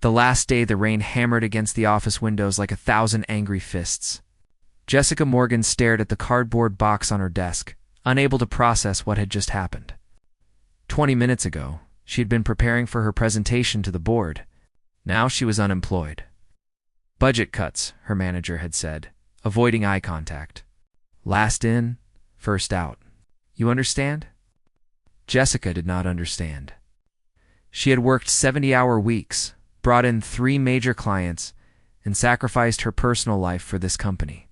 The last day, the rain hammered against the office windows like 1,000 angry fists. Jessica Morgan stared at the cardboard box on her desk, unable to process what had just happened. 20 minutes ago, she had been preparing for her presentation to the board. Now she was unemployed. Budget cuts, her manager had said, avoiding eye contact. Last in, first out. You understand? Jessica did not understand. She had worked 70-hour weeks, brought in 3 major clients, and sacrificed her personal life for this company.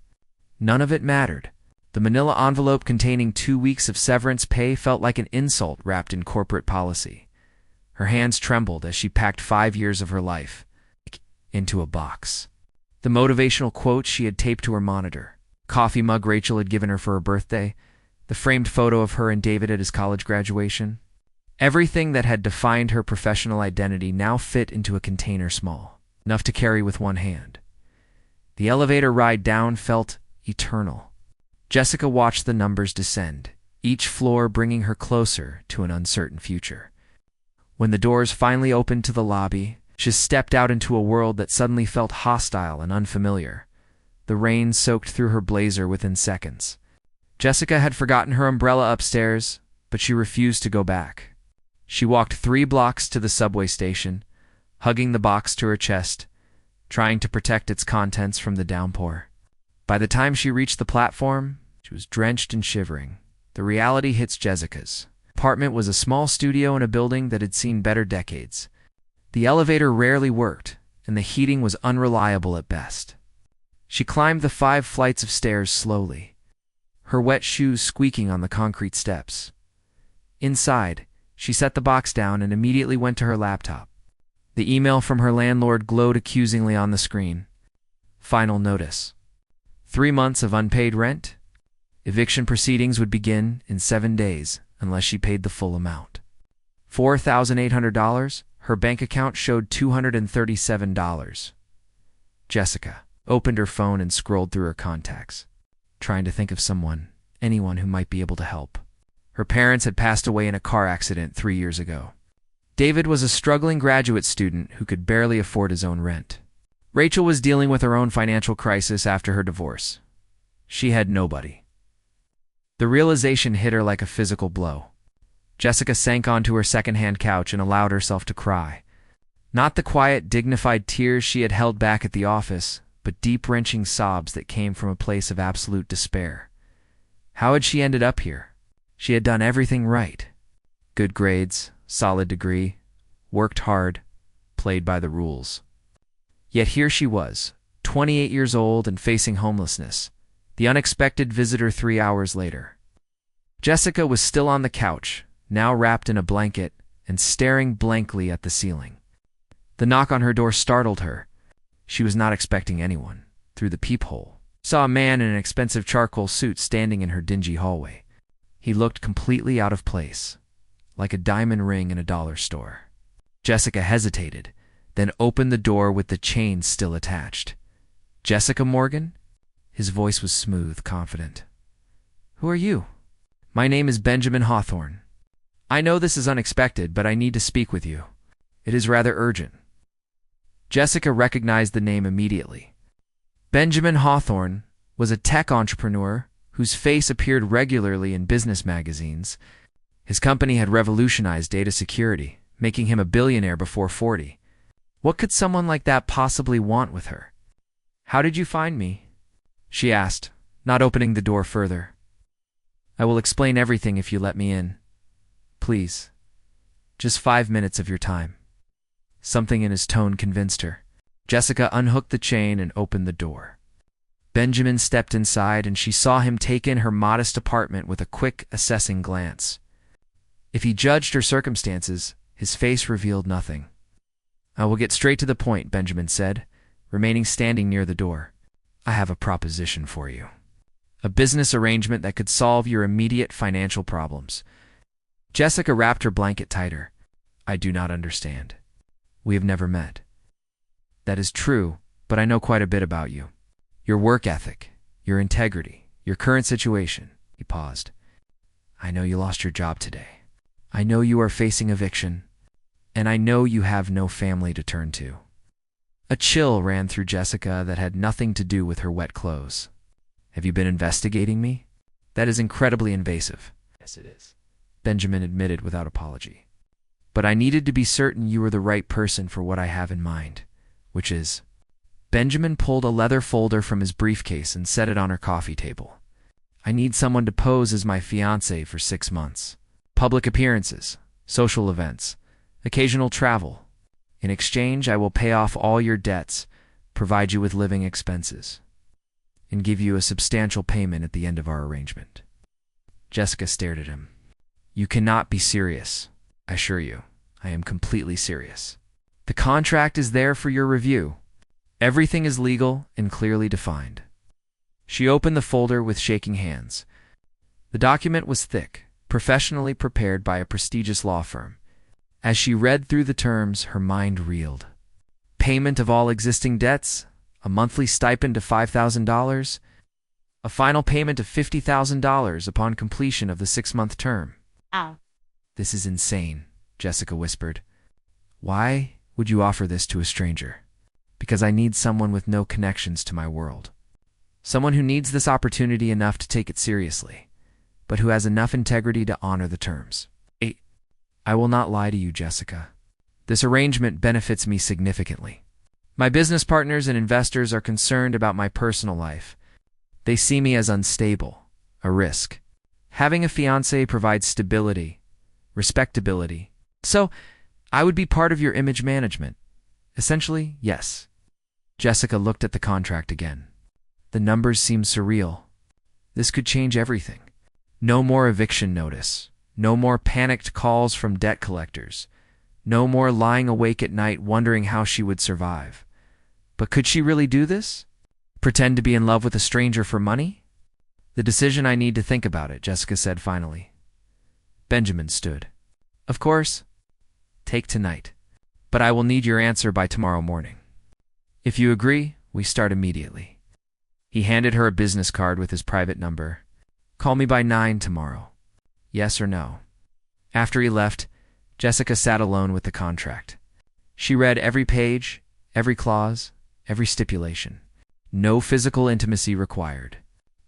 None of it mattered. The manila envelope containing 2 weeks of severance pay felt like an insult wrapped in corporate policy. Her hands trembled as she packed 5 years of her life into a box. The motivational quote she had taped to her monitor, coffee mug Rachel had given her for her birthday, the framed photo of her and David at his college graduation. Everything that had defined her professional identity now fit into a container small, enough to carry with one hand. The elevator ride down felt eternal. Jessica watched the numbers descend, each floor bringing her closer to an uncertain future. When the doors finally opened to the lobby, she stepped out into a world that suddenly felt hostile and unfamiliar. The rain soaked through her blazer within seconds. Jessica had forgotten her umbrella upstairs, but she refused to go back. She walked 3 blocks to the subway station, hugging the box to her chest, trying to protect its contents from the downpour. By the time she reached the platform, she was drenched and shivering. The reality hits Jessica's. The apartment was a small studio in a building that had seen better decades. The elevator rarely worked, and the heating was unreliable at best. She climbed the 5 flights of stairs slowly, her wet shoes squeaking on the concrete steps. Inside, she set the box down and immediately went to her laptop. The email from her landlord glowed accusingly on the screen. Final notice. 3 months of unpaid rent? Eviction proceedings would begin in 7 days unless she paid the full amount. $4,800? Her bank account showed $237. Jessica opened her phone and scrolled through her contacts, trying to think of anyone who might be able to help. Her parents had passed away in a car accident 3 years ago. David was a struggling graduate student who could barely afford his own rent. Rachel was dealing with her own financial crisis after her divorce. She had nobody. The realization hit her like a physical blow. Jessica sank onto her second-hand couch and allowed herself to cry. Not the quiet, dignified tears she had held back at the office, but deep-wrenching sobs that came from a place of absolute despair. How had she ended up here? She had done everything right. Good grades, solid degree, worked hard, played by the rules. Yet here she was, 28 years old and facing homelessness, the unexpected visitor 3 hours later. Jessica was still on the couch, now wrapped in a blanket and staring blankly at the ceiling. The knock on her door startled her. She was not expecting anyone. Through the peephole, saw a man in an expensive charcoal suit standing in her dingy hallway. He looked completely out of place, like a diamond ring in a dollar store. Jessica hesitated, then opened the door with the chain still attached. "Jessica Morgan?" His voice was smooth, confident. "Who are you?" "My name is Benjamin Hawthorne. I know this is unexpected, but I need to speak with you. It is rather urgent." Jessica recognized the name immediately. Benjamin Hawthorne was a tech entrepreneur whose face appeared regularly in business magazines. His company had revolutionized data security, making him a billionaire before 40. What could someone like that possibly want with her? "How did you find me?" she asked, not opening the door further. "I will explain everything if you let me in. Please. Just 5 minutes of your time." Something in his tone convinced her. Jessica unhooked the chain and opened the door. Benjamin stepped inside, and she saw him take in her modest apartment with a quick, assessing glance. If he judged her circumstances, his face revealed nothing. "I will get straight to the point," Benjamin said, remaining standing near the door. "I have a proposition for you. A business arrangement that could solve your immediate financial problems." Jessica wrapped her blanket tighter. "I do not understand. We have never met." "That is true, but I know quite a bit about you. Your work ethic, your integrity, your current situation." He paused. "I know you lost your job today. I know you are facing eviction, and I know you have no family to turn to. A chill ran through Jessica that had nothing to do with her wet clothes. Have you been investigating me? That is incredibly invasive. Yes, it is, Benjamin admitted without apology. But I needed to be certain you were the right person for what I have in mind, which is... Benjamin pulled a leather folder from his briefcase and set it on her coffee table. I need someone to pose as my fiancé for 6 months. Public appearances, social events, occasional travel. In exchange, I will pay off all your debts, provide you with living expenses, and give you a substantial payment at the end of our arrangement. Jessica stared at him. You cannot be serious. I assure you, I am completely serious. The contract is there for your review. Everything is legal and clearly defined. She opened the folder with shaking hands. The document was thick, professionally prepared by a prestigious law firm. As she read through the terms, her mind reeled. Payment of all existing debts, a monthly stipend of $5,000, a final payment of $50,000 upon completion of the 6-month term. Ow. This is insane, Jessica whispered. Why would you offer this to a stranger? Because I need someone with no connections to my world. Someone who needs this opportunity enough to take it seriously, but who has enough integrity to honor the terms. I will not lie to you, Jessica. This arrangement benefits me significantly. My business partners and investors are concerned about my personal life. They see me as unstable, a risk. Having a fiancé provides stability, respectability. So, I would be part of your image management. Essentially, yes. Jessica looked at the contract again. The numbers seemed surreal. This could change everything. No more eviction notice. No more panicked calls from debt collectors. No more lying awake at night wondering how she would survive. But could she really do this? Pretend to be in love with a stranger for money? The decision I need to think about it, Jessica said finally. Benjamin stood. Of course. Take tonight. But I will need your answer by tomorrow morning. If you agree, we start immediately. He handed her a business card with his private number. Call me by 9 tomorrow. Yes or no? After he left, Jessica sat alone with the contract. She read every page, every clause, every stipulation. No physical intimacy required.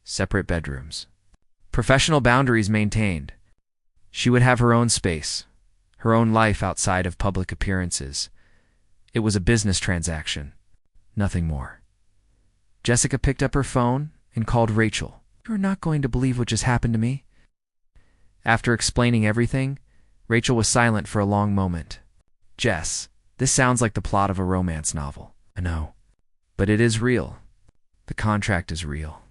Separate bedrooms. Professional boundaries maintained. She would have her own space, her own life outside of public appearances. It was a business transaction, nothing more. Jessica picked up her phone and called Rachel. You're not going to believe what just happened to me. After explaining everything, Rachel was silent for a long moment. Jess, this sounds like the plot of a romance novel. I know. But it is real. The contract is real.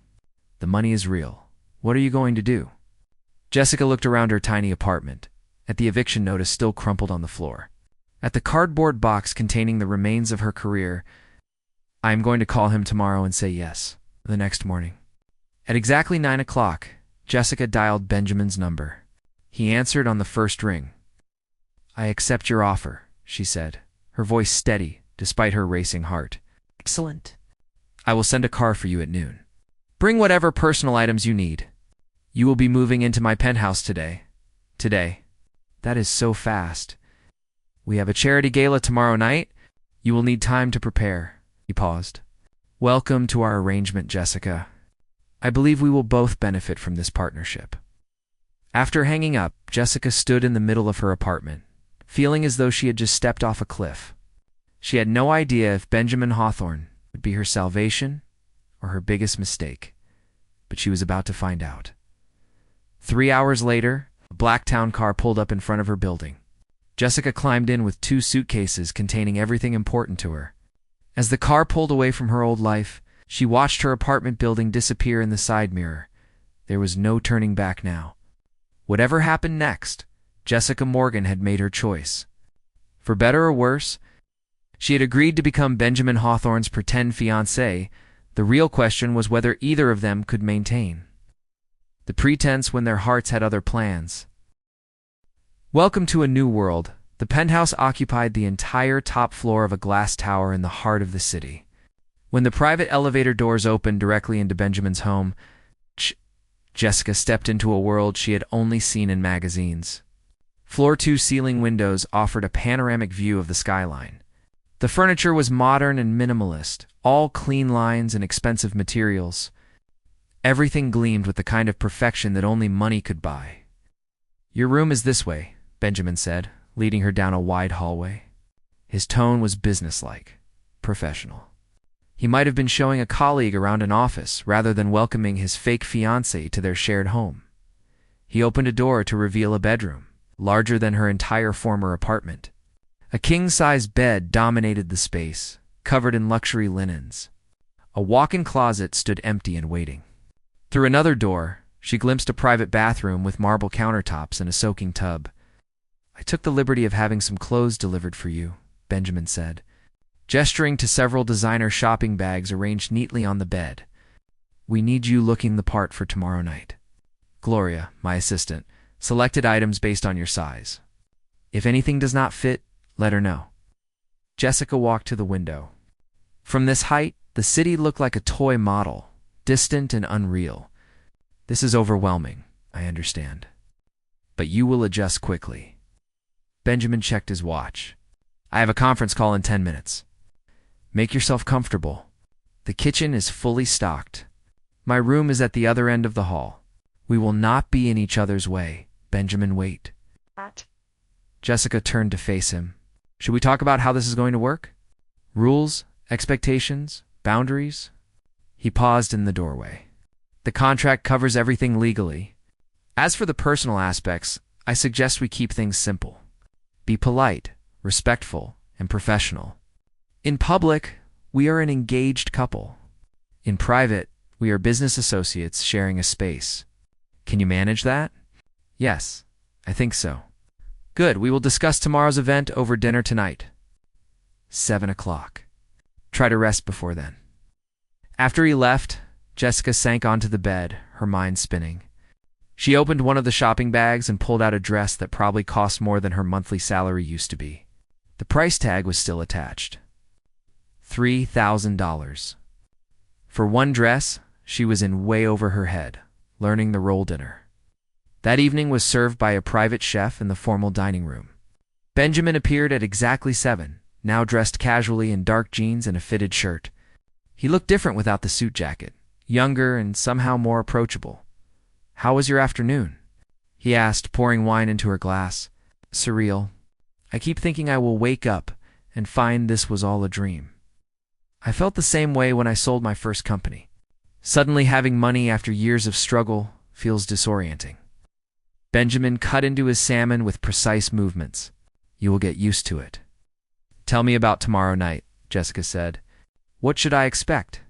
The money is real. What are you going to do? Jessica looked around her tiny apartment, at the eviction notice still crumpled on the floor, at the cardboard box containing the remains of her career. I am going to call him tomorrow and say yes, the next morning. At exactly 9 o'clock, Jessica dialed Benjamin's number. He answered on the first ring. I accept your offer, she said, her voice steady despite her racing heart. Excellent. I will send a car for you at noon. Bring whatever personal items you need. You will be moving into my penthouse today. Today. That is so fast. We have a charity gala tomorrow night. You will need time to prepare. He paused. Welcome to our arrangement, Jessica. I believe we will both benefit from this partnership. After hanging up, Jessica stood in the middle of her apartment, feeling as though she had just stepped off a cliff. She had no idea if Benjamin Hawthorne would be her salvation or her biggest mistake, but she was about to find out. 3 hours later, a black town car pulled up in front of her building. Jessica climbed in with 2 suitcases containing everything important to her. As the car pulled away from her old life, she watched her apartment building disappear in the side mirror. There was no turning back now. Whatever happened next, Jessica Morgan had made her choice. For better or worse, she had agreed to become Benjamin Hawthorne's pretend fiancé. The real question was whether either of them could maintain the pretense when their hearts had other plans. Welcome to a new world. The penthouse occupied the entire top floor of a glass tower in the heart of the city. When the private elevator doors opened directly into Benjamin's home, Jessica stepped into a world she had only seen in magazines. Floor 2 ceiling windows offered a panoramic view of the skyline. The furniture was modern and minimalist, all clean lines and expensive materials. Everything gleamed with the kind of perfection that only money could buy. "Your room is this way," Benjamin said, leading her down a wide hallway. His tone was businesslike, professional. He might have been showing a colleague around an office rather than welcoming his fake fiancée to their shared home. He opened a door to reveal a bedroom, larger than her entire former apartment. A king-size bed dominated the space, covered in luxury linens. A walk-in closet stood empty and waiting. Through another door, she glimpsed a private bathroom with marble countertops and a soaking tub. "I took the liberty of having some clothes delivered for you," Benjamin said, gesturing to several designer shopping bags arranged neatly on the bed. "We need you looking the part for tomorrow night. Gloria, my assistant, selected items based on your size. If anything does not fit, let her know." Jessica walked to the window. From this height, the city looked like a toy model, distant and unreal. "This is overwhelming, I understand. But you will adjust quickly." Benjamin checked his watch. "I have a conference call in 10 minutes. Make yourself comfortable. The kitchen is fully stocked. My room is at the other end of the hall. We will not be in each other's way. Benjamin, wait." Jessica turned to face him. "Should we talk about how this is going to work? Rules, expectations, boundaries?" He paused in the doorway. "The contract covers everything legally. As for the personal aspects, I suggest we keep things simple. Be polite, respectful, and professional. In public, we are an engaged couple. In private, we are business associates sharing a space. Can you manage that?" "Yes, I think so." "Good, we will discuss tomorrow's event over dinner tonight. 7 o'clock. Try to rest before then." After he left, Jessica sank onto the bed, her mind spinning. She opened one of the shopping bags and pulled out a dress that probably cost more than her monthly salary used to be. The price tag was still attached. $3,000. For one dress, she was in way over her head, learning the role dinner. That evening was served by a private chef in the formal dining room. Benjamin appeared at exactly 7, now dressed casually in dark jeans and a fitted shirt. He looked different without the suit jacket, younger and somehow more approachable. "How was your afternoon?" he asked, pouring wine into her glass. "Surreal. I keep thinking I will wake up and find this was all a dream. I felt the same way when I sold my first company. Suddenly having money after years of struggle feels disorienting." Benjamin cut into his salmon with precise movements. "You will get used to it." "Tell me about tomorrow night," Jessica said. "What should I expect?"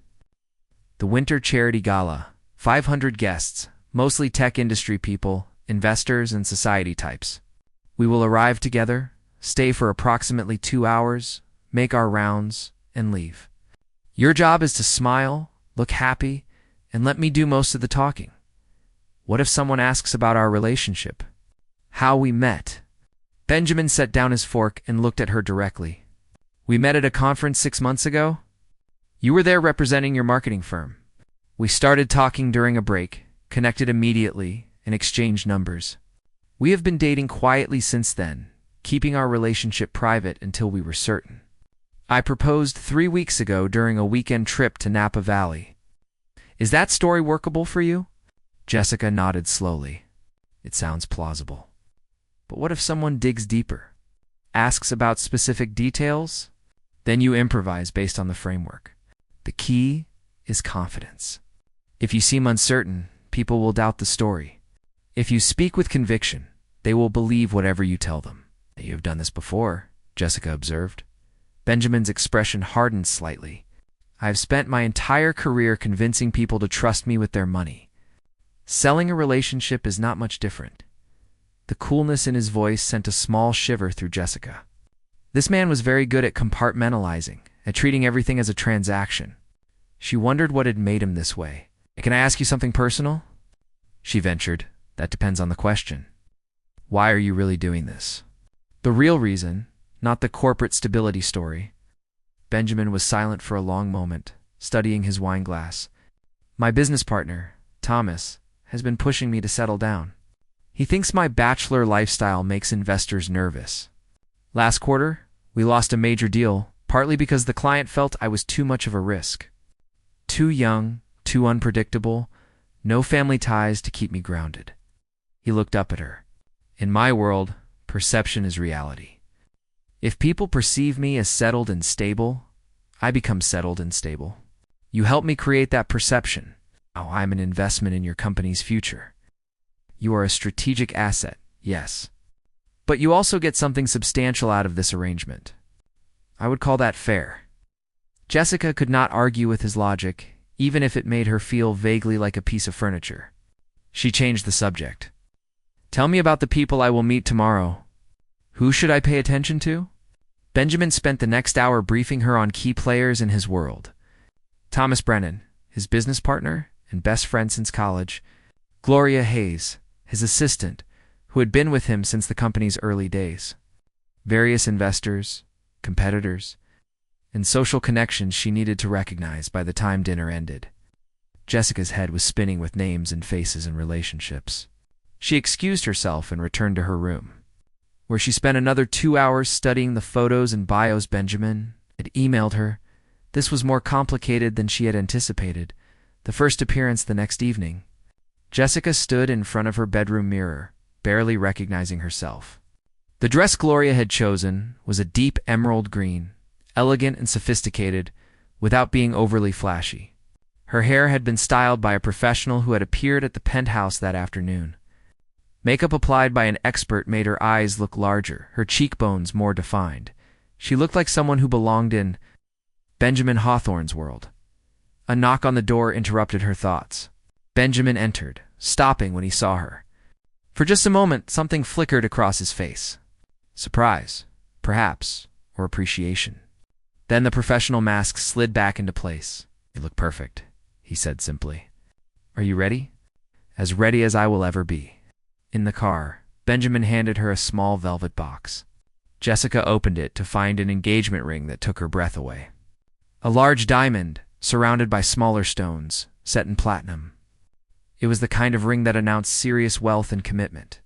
"The Winter Charity Gala. 500 guests, mostly tech industry people, investors, and society types. We will arrive together, stay for approximately 2 hours, make our rounds, and leave. Your job is to smile, look happy, and let me do most of the talking. What if someone asks about our relationship? How we met?" Benjamin set down his fork and looked at her directly. "We met at a conference 6 months ago? You were there representing your marketing firm. We started talking during a break, connected immediately, and exchanged numbers. We have been dating quietly since then, keeping our relationship private until we were certain. I proposed 3 weeks ago during a weekend trip to Napa Valley. Is that story workable for you?" Jessica nodded slowly. "It sounds plausible. But what if someone digs deeper? Asks about specific details? Then you improvise based on the framework. The key is confidence. If you seem uncertain, people will doubt the story. If you speak with conviction, they will believe whatever you tell them." "You have done this before," Jessica observed. Benjamin's expression hardened slightly. "I have spent my entire career convincing people to trust me with their money. Selling a relationship is not much different." The coolness in his voice sent a small shiver through Jessica. This man was very good at compartmentalizing, at treating everything as a transaction. She wondered what had made him this way. "Can I ask you something personal?" she ventured. "That depends on the question." "Why are you really doing this?" "The real reason, not the corporate stability story." Benjamin was silent for a long moment, studying his wine glass. "My business partner, Thomas, has been pushing me to settle down. He thinks my bachelor lifestyle makes investors nervous. Last quarter, we lost a major deal, partly because the client felt I was too much of a risk. Too young, too unpredictable, no family ties to keep me grounded. He looked up at her. In my world, perception is reality. If people perceive me as settled and stable, I become settled and stable. You help me create that perception. Now I'm an investment in your company's future. You are a strategic asset, yes. But you also get something substantial out of this arrangement. I would call that fair. Jessica could not argue with his logic, even if it made her feel vaguely like a piece of furniture. She changed the subject. Tell me about the people I will meet tomorrow. Who should I pay attention to? Benjamin spent the next hour briefing her on key players in his world. Thomas Brennan, his business partner and best friend since college. Gloria Hayes, his assistant, who had been with him since the company's early days. Various investors, competitors, and social connections she needed to recognize by the time dinner ended. Jessica's head was spinning with names and faces and relationships. She excused herself and returned to her room, where she spent another 2 hours studying the photos and bios Benjamin had emailed her. This was more complicated than she had anticipated. The first appearance the next evening. Jessica stood in front of her bedroom mirror, barely recognizing herself. The dress Gloria had chosen was a deep emerald green, elegant and sophisticated, without being overly flashy. Her hair had been styled by a professional who had appeared at the penthouse that afternoon. Makeup applied by an expert made her eyes look larger, her cheekbones more defined. She looked like someone who belonged in Benjamin Hawthorne's world. A knock on the door interrupted her thoughts. Benjamin entered, stopping when he saw her. For just a moment, something flickered across his face. Surprise, perhaps, or appreciation. Then the professional mask slid back into place. You look perfect, he said simply. Are you ready? As ready as I will ever be. In the car, Benjamin handed her a small velvet box. Jessica opened it to find an engagement ring that took her breath away. A large diamond, surrounded by smaller stones, set in platinum. It was the kind of ring that announced serious wealth and commitment.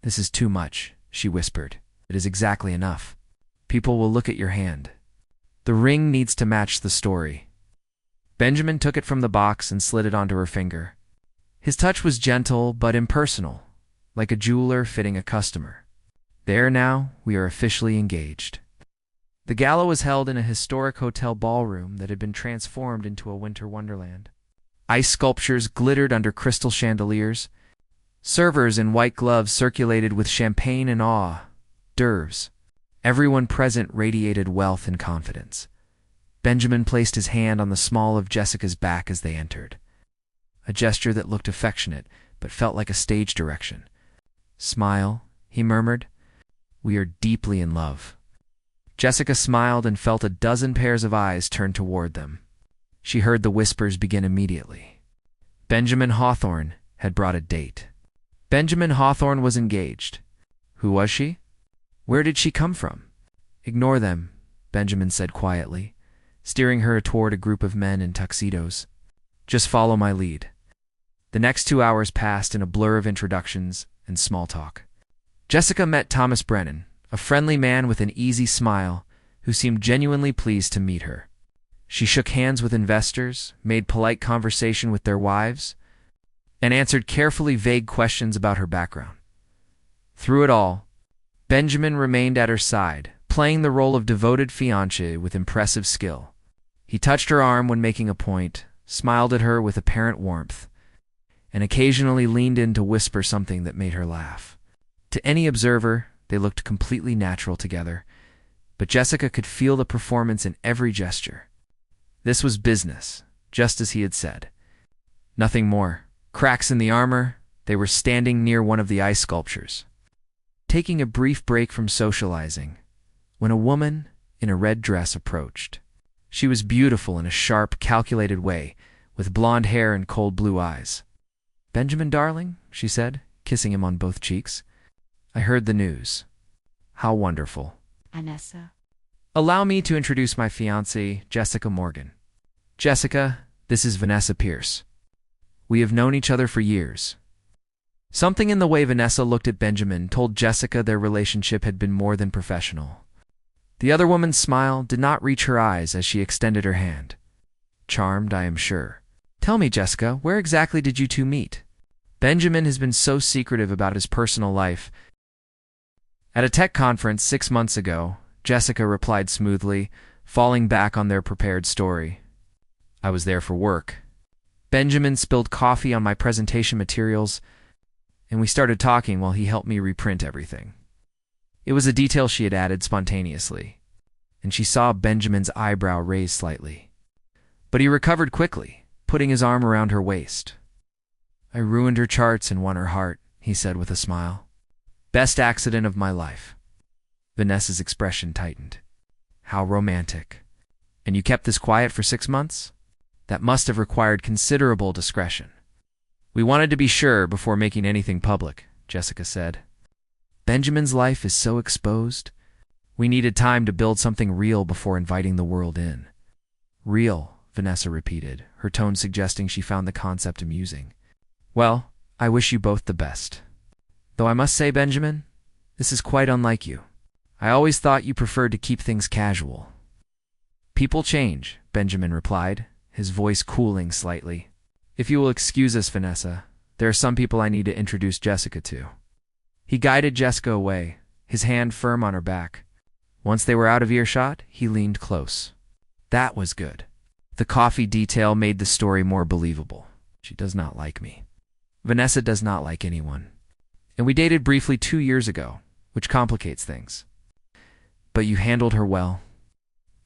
This is too much, she whispered. It is exactly enough. People will look at your hand. The ring needs to match the story. Benjamin took it from the box and slid it onto her finger. His touch was gentle but impersonal, like a jeweler fitting a customer. There now, we are officially engaged. The gala was held in a historic hotel ballroom that had been transformed into a winter wonderland. Ice sculptures glittered under crystal chandeliers. Servers in white gloves circulated with champagne and hors d'oeuvres. Everyone present radiated wealth and confidence. Benjamin placed his hand on the small of Jessica's back as they entered. A gesture that looked affectionate, but felt like a stage direction. Smile, he murmured. We are deeply in love. Jessica smiled and felt a dozen pairs of eyes turn toward them. She heard the whispers begin immediately. Benjamin Hawthorne had brought a date. Benjamin Hawthorne was engaged. Who was she? Where did she come from? Ignore them, Benjamin said quietly, steering her toward a group of men in tuxedos. Just follow my lead. The next 2 hours passed in a blur of introductions and small talk. Jessica met Thomas Brennan, a friendly man with an easy smile who seemed genuinely pleased to meet her. She shook hands with investors, made polite conversation with their wives, and answered carefully vague questions about her background. Through it all, Benjamin remained at her side, playing the role of devoted fiancé with impressive skill. He touched her arm when making a point, smiled at her with apparent warmth, and occasionally leaned in to whisper something that made her laugh. To any observer, they looked completely natural together, but Jessica could feel the performance in every gesture. This was business, just as he had said. Nothing more. Cracks in the armor, they were standing near one of the ice sculptures, taking a brief break from socializing, when a woman in a red dress approached. She was beautiful in a sharp, calculated way, with blonde hair and cold blue eyes. Benjamin, darling, she said, kissing him on both cheeks. I heard the news. How wonderful. Vanessa. Allow me to introduce my fiancée, Jessica Morgan. Jessica, this is Vanessa Pierce. We have known each other for years. Something in the way Vanessa looked at Benjamin told Jessica their relationship had been more than professional. The other woman's smile did not reach her eyes as she extended her hand. Charmed, I am sure. Tell me, Jessica, where exactly did you two meet? Benjamin has been so secretive about his personal life. At a tech conference 6 months ago, Jessica replied smoothly, falling back on their prepared story. I was there for work. Benjamin spilled coffee on my presentation materials, and we started talking while he helped me reprint everything. It was a detail she had added spontaneously, and she saw Benjamin's eyebrow raise slightly. But he recovered quickly, putting his arm around her waist. I ruined her charts and won her heart, he said with a smile. Best accident of my life. Vanessa's expression tightened. How romantic. And you kept this quiet for 6 months? That must have required considerable discretion. We wanted to be sure before making anything public, Jessica said. Benjamin's life is so exposed. We needed time to build something real before inviting the world in. Real, Vanessa repeated, her tone suggesting she found the concept amusing. Well, I wish you both the best. Though I must say, Benjamin, this is quite unlike you. I always thought you preferred to keep things casual. People change, Benjamin replied, his voice cooling slightly. If you will excuse us, Vanessa, there are some people I need to introduce Jessica to. He guided Jessica away, his hand firm on her back. Once they were out of earshot, he leaned close. That was good. The coffee detail made the story more believable. She does not like me. Vanessa does not like anyone. And we dated briefly 2 years ago, which complicates things. But you handled her well.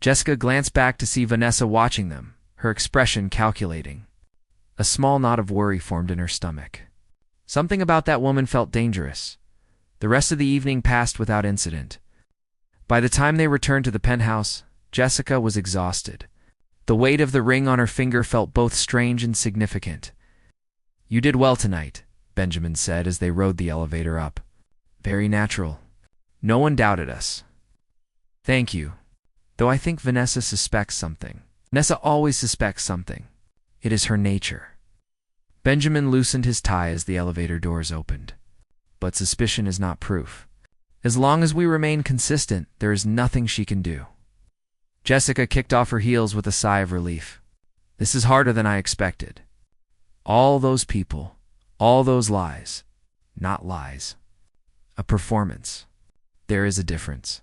Jessica glanced back to see Vanessa watching them, her expression calculating. A small knot of worry formed in her stomach. Something about that woman felt dangerous. The rest of the evening passed without incident. By the time they returned to the penthouse, Jessica was exhausted. The weight of the ring on her finger felt both strange and significant. You did well tonight, Benjamin said as they rode the elevator up. Very natural. No one doubted us. Thank you. Though I think Vanessa suspects something. Vanessa always suspects something. It is her nature. Benjamin loosened his tie as the elevator doors opened. But suspicion is not proof. As long as we remain consistent, there is nothing she can do. Jessica kicked off her heels with a sigh of relief. This is harder than I expected. All those people, all those lies. Not lies. A performance. There is a difference.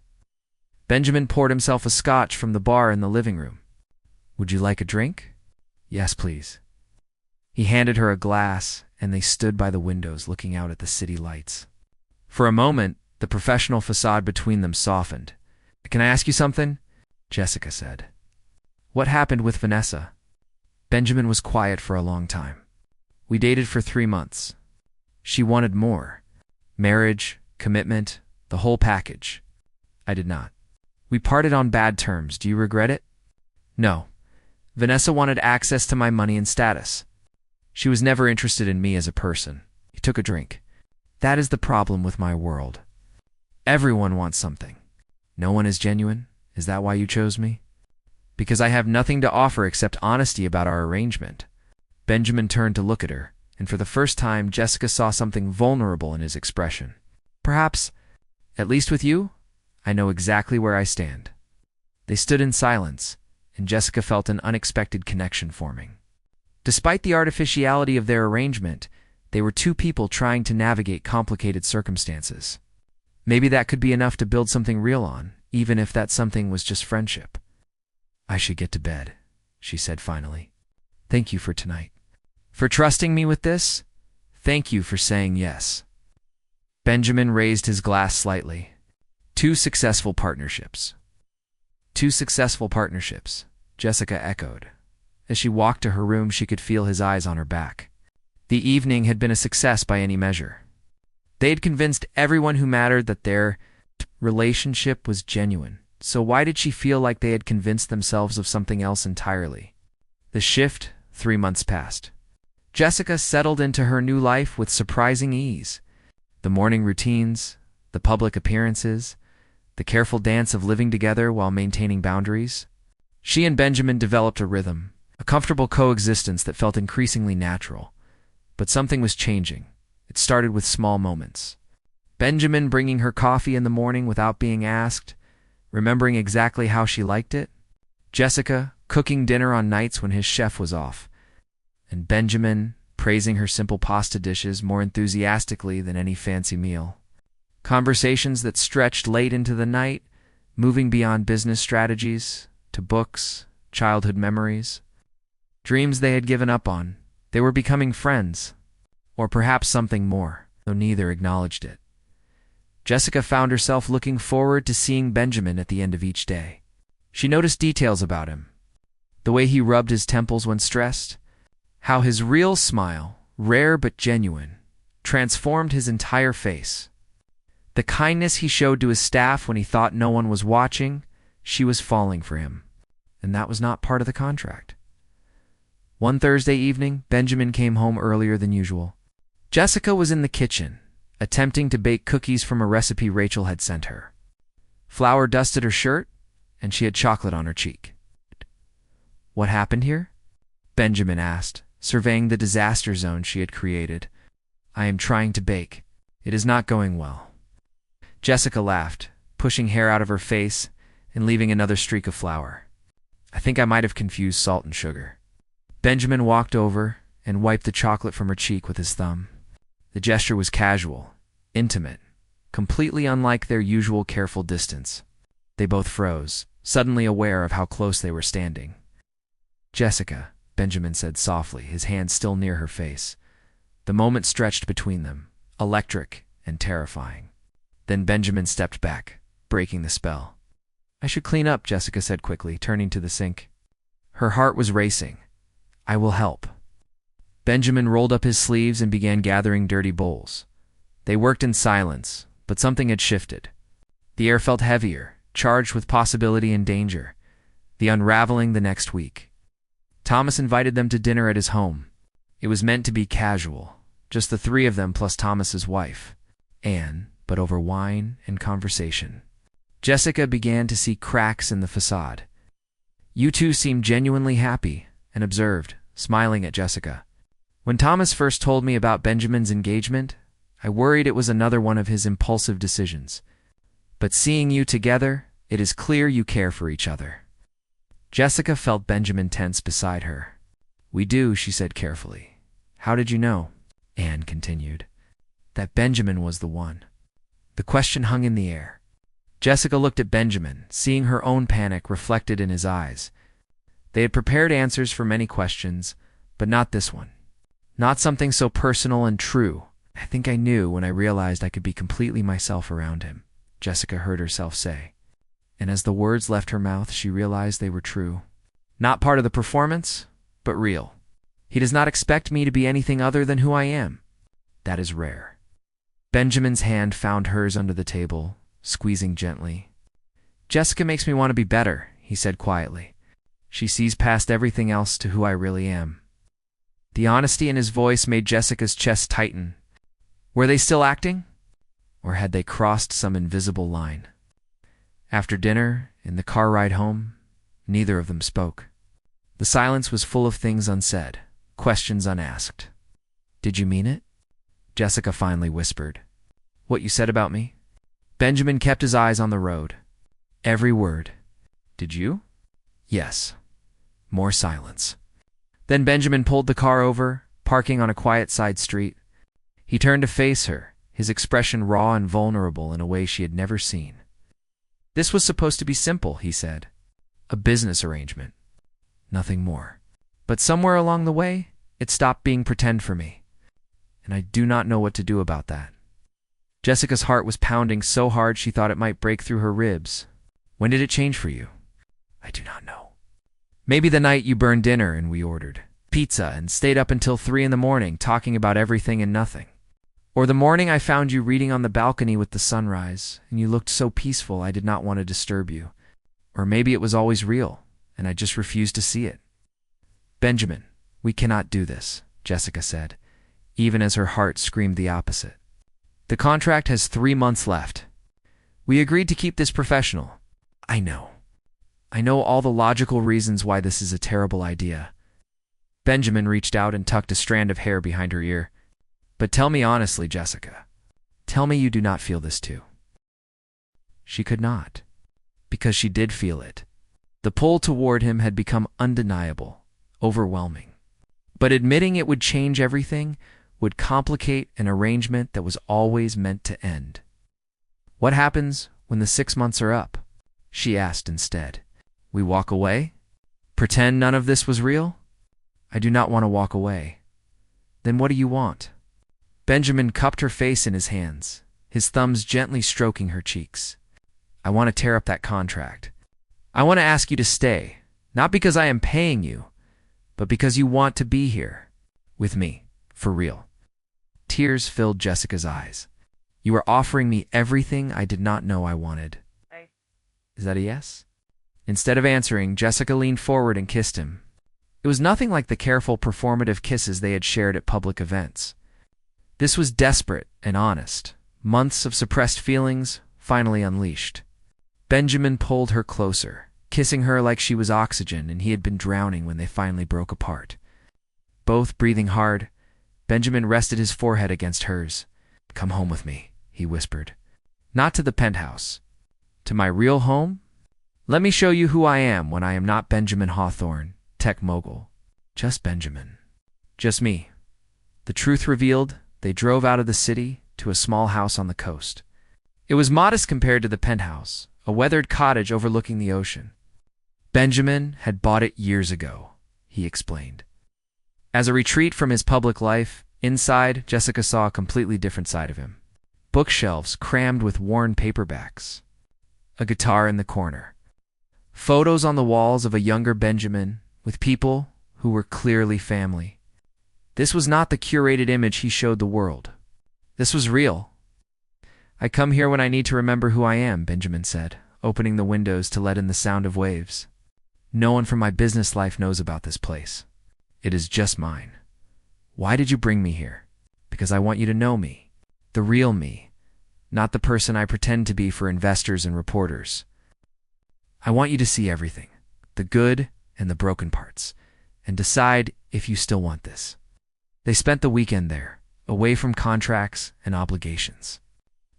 Benjamin poured himself a scotch from the bar in the living room. Would you like a drink? Yes, please. He handed her a glass, and they stood by the windows looking out at the city lights. For a moment, the professional facade between them softened. Can I ask you something? Jessica said. What happened with Vanessa? Benjamin was quiet for a long time. We dated for 3 months. She wanted more. Marriage, commitment, the whole package. I did not. We parted on bad terms. Do you regret it? No. Vanessa wanted access to my money and status. She was never interested in me as a person. He took a drink. That is the problem with my world. Everyone wants something. No one is genuine. Is that why you chose me? Because I have nothing to offer except honesty about our arrangement. Benjamin turned to look at her, and for the first time Jessica saw something vulnerable in his expression. Perhaps, at least with you, I know exactly where I stand. They stood in silence, and Jessica felt an unexpected connection forming. Despite the artificiality of their arrangement, they were two people trying to navigate complicated circumstances. Maybe that could be enough to build something real on, even if that something was just friendship. I should get to bed, she said finally. Thank you for tonight. For trusting me with this? Thank you for saying yes. Benjamin raised his glass slightly. 2 successful partnerships. 2 successful partnerships, Jessica echoed. As she walked to her room, she could feel his eyes on her back. The evening had been a success by any measure. They had convinced everyone who mattered that their relationship was genuine. So why did she feel like they had convinced themselves of something else entirely? The shift, 3 months passed. Jessica settled into her new life with surprising ease. The morning routines, the public appearances, the careful dance of living together while maintaining boundaries. She and Benjamin developed a rhythm, a comfortable coexistence that felt increasingly natural. But something was changing. It started with small moments. Benjamin bringing her coffee in the morning without being asked, remembering exactly how she liked it. Jessica, cooking dinner on nights when his chef was off. And Benjamin, praising her simple pasta dishes more enthusiastically than any fancy meal. Conversations that stretched late into the night, moving beyond business strategies to books, childhood memories. Dreams they had given up on. They were becoming friends. Or perhaps something more, though neither acknowledged it. Jessica found herself looking forward to seeing Benjamin at the end of each day. She noticed details about him. The way he rubbed his temples when stressed. How his real smile, rare but genuine, transformed his entire face. The kindness he showed to his staff when he thought no one was watching. She was falling for him. And that was not part of the contract. One Thursday evening, Benjamin came home earlier than usual. Jessica was in the kitchen, attempting to bake cookies from a recipe Rachel had sent her. Flour dusted her shirt, and she had chocolate on her cheek. "What happened here?" Benjamin asked, surveying the disaster zone she had created. "I am trying to bake. It is not going well." Jessica laughed, pushing hair out of her face and leaving another streak of flour. "I think I might have confused salt and sugar." Benjamin walked over and wiped the chocolate from her cheek with his thumb. The gesture was casual, intimate, completely unlike their usual careful distance. They both froze, suddenly aware of how close they were standing. "Jessica," Benjamin said softly, his hand still near her face. The moment stretched between them, electric and terrifying. Then Benjamin stepped back, breaking the spell. "I should clean up," Jessica said quickly, turning to the sink. Her heart was racing. "I will help." Benjamin rolled up his sleeves and began gathering dirty bowls. They worked in silence, but something had shifted. The air felt heavier, charged with possibility and danger. The unraveling the next week. Thomas invited them to dinner at his home. It was meant to be casual, just the three of them plus Thomas's wife, Anne, but over wine and conversation. Jessica began to see cracks in the facade. "You two seemed genuinely happy," and observed, smiling at Jessica. "When Thomas first told me about Benjamin's engagement, I worried it was another one of his impulsive decisions. But seeing you together, it is clear you care for each other." Jessica felt Benjamin tense beside her. "We do," she said carefully. "How did you know?" Anne continued. "That Benjamin was the one." The question hung in the air. Jessica looked at Benjamin, seeing her own panic reflected in his eyes. They had prepared answers for many questions, but not this one. Not something so personal and true. "I think I knew when I realized I could be completely myself around him," Jessica heard herself say. And as the words left her mouth, she realized they were true. Not part of the performance, but real. "He does not expect me to be anything other than who I am. That is rare." Benjamin's hand found hers under the table, squeezing gently. "Jessica makes me want to be better," he said quietly. "She sees past everything else to who I really am." The honesty in his voice made Jessica's chest tighten. Were they still acting? Or had they crossed some invisible line? After dinner, in the car ride home, neither of them spoke. The silence was full of things unsaid, questions unasked. "Did you mean it?" Jessica finally whispered. "What you said about me?" Benjamin kept his eyes on the road. "Every word." "Did you?" "Yes." More silence. Then Benjamin pulled the car over, parking on a quiet side street. He turned to face her, his expression raw and vulnerable in a way she had never seen. "This was supposed to be simple," he said. "A business arrangement. Nothing more. But somewhere along the way, it stopped being pretend for me. And I do not know what to do about that." Jessica's heart was pounding so hard she thought it might break through her ribs. "When did it change for you?" "I do not know." "Maybe the night you burned dinner and we ordered pizza and stayed up until 3 in the morning talking about everything and nothing. Or the morning I found you reading on the balcony with the sunrise, and you looked so peaceful I did not want to disturb you. Or maybe it was always real, and I just refused to see it." "Benjamin, we cannot do this," Jessica said, even as her heart screamed the opposite. "The contract has 3 months left. We agreed to keep this professional. I know. I know all the logical reasons why this is a terrible idea." Benjamin reached out and tucked a strand of hair behind her ear. "But tell me honestly, Jessica. Tell me you do not feel this too." She could not. because she did feel it. The pull toward him had become undeniable, overwhelming. But admitting it would change everything would complicate an arrangement that was always meant to end. "What happens when the 6 months are up?" she asked instead. "We walk away? Pretend none of this was real?" "I do not want to walk away." "Then what do you want?" Benjamin cupped her face in his hands, his thumbs gently stroking her cheeks. "I want to tear up that contract. I want to ask you to stay, not because I am paying you, but because you want to be here with me, for real." Tears filled Jessica's eyes. "You are offering me everything I did not know I wanted." "Is that a yes?" Instead of answering, Jessica leaned forward and kissed him. It was nothing like the careful, performative kisses they had shared at public events. This was desperate and honest, months of suppressed feelings finally unleashed. Benjamin pulled her closer, kissing her like she was oxygen and he had been drowning when they finally broke apart. Both breathing hard, Benjamin rested his forehead against hers. "Come home with me," he whispered. "Not to the penthouse. To my real home? Let me show you who I am when I am not Benjamin Hawthorne, tech mogul. Just Benjamin. Just me." The truth revealed, they drove out of the city to a small house on the coast. It was modest compared to the penthouse, a weathered cottage overlooking the ocean. Benjamin had bought it years ago, he explained. As a retreat from his public life, inside, Jessica saw a completely different side of him. Bookshelves crammed with worn paperbacks. A guitar in the corner. Photos on the walls of a younger Benjamin with people who were clearly family. This was not the curated image he showed the world. This was real. "I come here when I need to remember who I am," Benjamin said, opening the windows to let in the sound of waves. "No one from my business life knows about this place. It is just mine. Why did you bring me here? Because I want you to know me, the real me, not the person I pretend to be for investors and reporters. I want you to see everything, the good and the broken parts, and decide if you still want this." They spent the weekend there, away from contracts and obligations.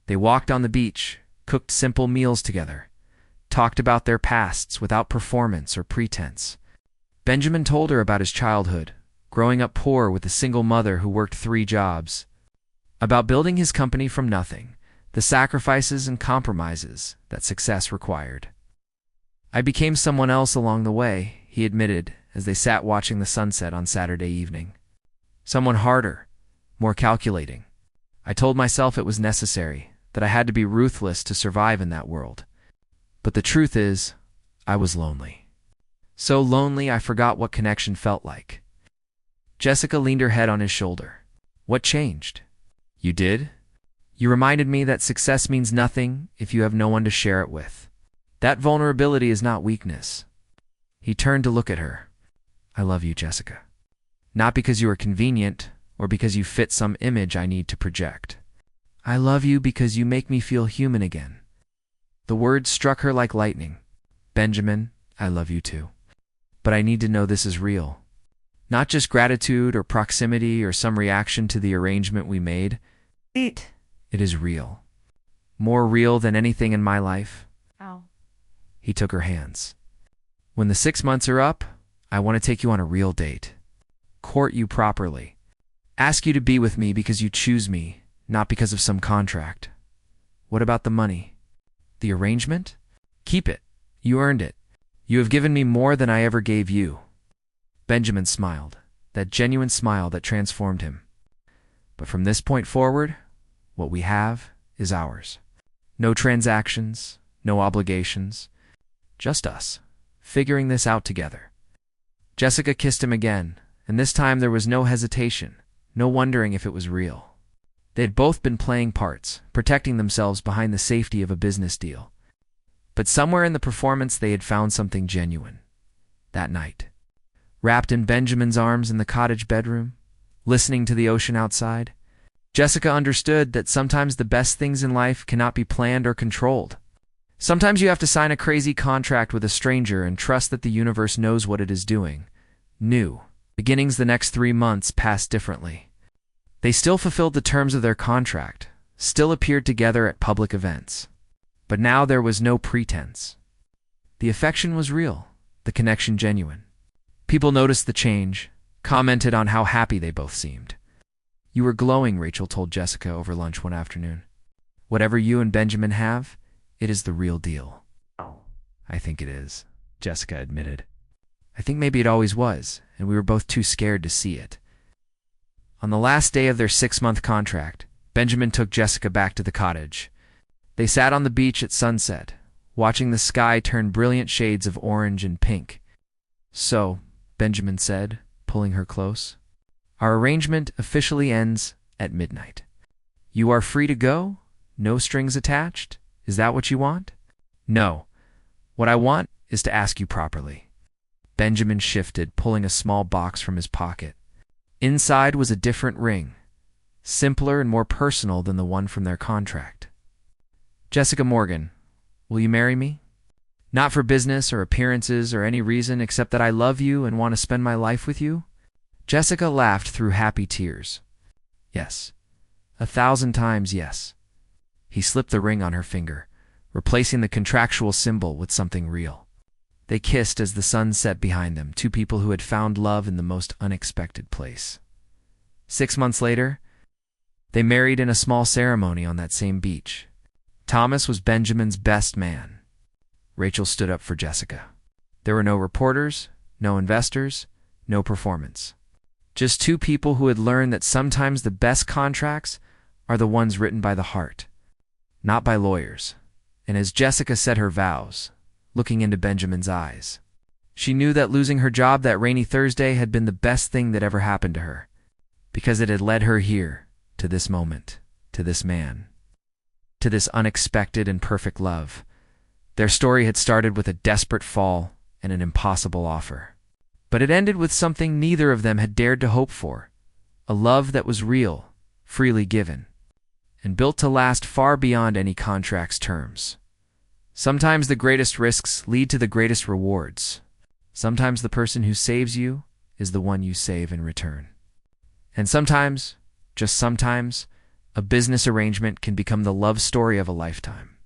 They walked on the beach, cooked simple meals together, talked about their pasts without performance or pretense. Benjamin told her about his childhood, growing up poor with a single mother who worked 3 jobs, about building his company from nothing, the sacrifices and compromises that success required. "I became someone else along the way," he admitted as they sat watching the sunset on Saturday evening. "Someone harder, more calculating. I told myself it was necessary, that I had to be ruthless to survive in that world. But the truth is, I was lonely. So lonely I forgot what connection felt like." Jessica leaned her head on his shoulder. "What changed?" "You did? You reminded me that success means nothing if you have no one to share it with. That vulnerability is not weakness." He turned to look at her. "I love you, Jessica. Not because you are convenient or because you fit some image I need to project. I love you because you make me feel human again." The words struck her like lightning. "Benjamin, I love you too. But I need to know this is real. Not just gratitude or proximity or some reaction to the arrangement we made. It is real. More real than anything in my life." Ow. He took her hands. "When the 6 months are up, I want to take you on a real date. Court you properly. Ask you to be with me because you choose me, not because of some contract. What about the money? The arrangement? Keep it. You earned it. You have given me more than I ever gave you." Benjamin smiled, that genuine smile that transformed him. "But from this point forward, what we have is ours. No transactions, no obligations. Just us, figuring this out together." Jessica kissed him again, and this time there was no hesitation, no wondering if it was real. They had both been playing parts, protecting themselves behind the safety of a business deal. But somewhere in the performance they had found something genuine. That night, wrapped in Benjamin's arms in the cottage bedroom, listening to the ocean outside, Jessica understood that sometimes the best things in life cannot be planned or controlled. Sometimes you have to sign a crazy contract with a stranger and trust that the universe knows what it is doing. New beginnings the next 3 months passed differently. They still fulfilled the terms of their contract, still appeared together at public events. But now there was no pretense. The affection was real, the connection genuine. People noticed the change, commented on how happy they both seemed. "You were glowing," Rachel told Jessica over lunch one afternoon. "Whatever you and Benjamin have, it is the real deal." "I think it is," Jessica admitted. "I think maybe it always was, and we were both too scared to see it." On the last day of their 6-month contract, Benjamin took Jessica back to the cottage. They sat on the beach at sunset, watching the sky turn brilliant shades of orange and pink. "So," Benjamin said, pulling her close, "our arrangement officially ends at midnight. You are free to go? No strings attached? Is that what you want?" "No. What I want is to ask you properly." Benjamin shifted, pulling a small box from his pocket. Inside was a different ring, simpler and more personal than the one from their contract. "Jessica Morgan, will you marry me? Not for business or appearances or any reason except that I love you and want to spend my life with you?" Jessica laughed through happy tears. "Yes. 1,000 times yes." He slipped the ring on her finger, replacing the contractual symbol with something real. They kissed as the sun set behind them, two people who had found love in the most unexpected place. 6 months later, they married in a small ceremony on that same beach. Thomas was Benjamin's best man. Rachel stood up for Jessica. There were no reporters, no investors, no performance. Just two people who had learned that sometimes the best contracts are the ones written by the heart, not by lawyers. And as Jessica said her vows, looking into Benjamin's eyes, she knew that losing her job that rainy Thursday had been the best thing that ever happened to her, because it had led her here, to this moment, to this man, to this unexpected and perfect love. Their story had started with a desperate fall and an impossible offer. But it ended with something neither of them had dared to hope for, a love that was real, freely given, and built to last far beyond any contract's terms. Sometimes the greatest risks lead to the greatest rewards. Sometimes the person who saves you is the one you save in return. And sometimes, just sometimes, a business arrangement can become the love story of a lifetime.